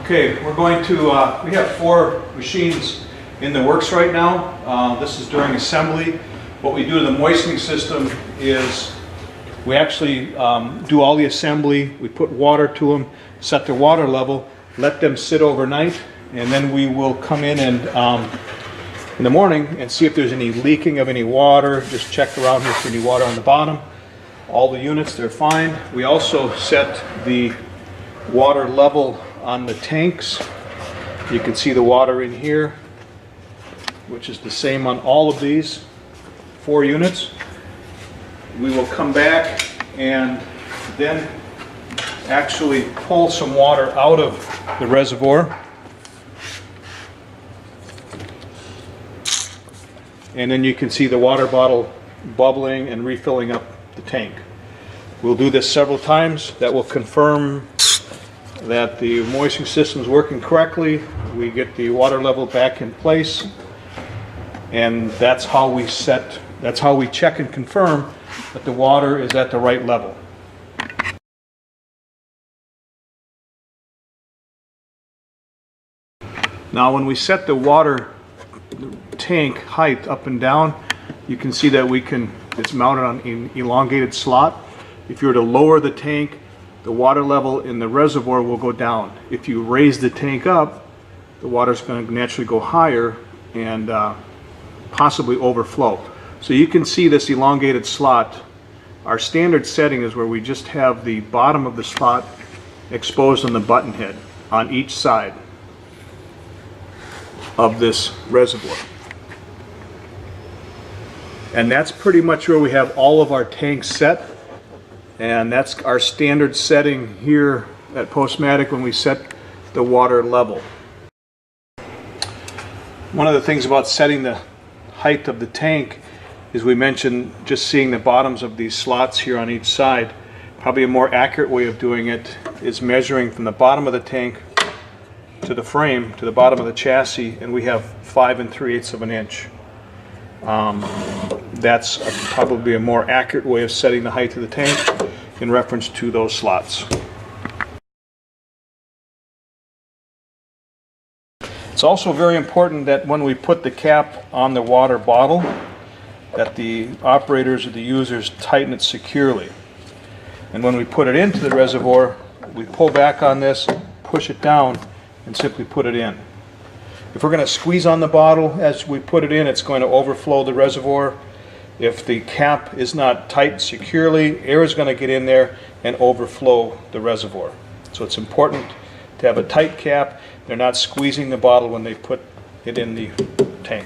Okay, we're going to, we have 4 machines in the works right now. This is during assembly. What we do to the moistening system is we actually do all the assembly, we put water to them, set their water level, let them sit overnight, and then we will come in and in the morning and see if there's any leaking of any water. Just check around here for any water on the bottom. All the units, they're fine. We also set the water level on the tanks. You can see the water in here, which is the same on all of these 4 units. We will come back and then actually pull some water out of the reservoir. And then you can see the water bottle bubbling and refilling up the tank. We'll do this several times. That will confirm that the moistening system is working correctly. We get the water level back in place, and that's how we check and confirm that the water is at the right level. Now when we set the water tank height up and down, you can see that it's mounted on an elongated slot. If you were to lower the tank, the water level in the reservoir will go down. If you raise the tank up, the water is going to naturally go higher and possibly overflow. So you can see this elongated slot. Our standard setting is where we just have the bottom of the slot exposed on the button head on each side of this reservoir. And that's pretty much where we have all of our tanks set. And that's our standard setting here at Postmatic when we set the water level. One of the things about setting the height of the tank is we mentioned just seeing the bottoms of these slots here on each side. Probably a more accurate way of doing it is measuring from the bottom of the tank to the frame, to the bottom of the chassis, and we have 5 3/8 of an inch. That's probably a more accurate way of setting the height of the tank in reference to those slots. It's also very important that when we put the cap on the water bottle, that the operators or the users tighten it securely. And when we put it into the reservoir, we pull back on this, push it down, and simply put it in. If we're going to squeeze on the bottle as we put it in, it's going to overflow the reservoir. If the cap is not tight securely, air is going to get in there and overflow the reservoir. So it's important to have a tight cap. They're not squeezing the bottle when they put it in the tank.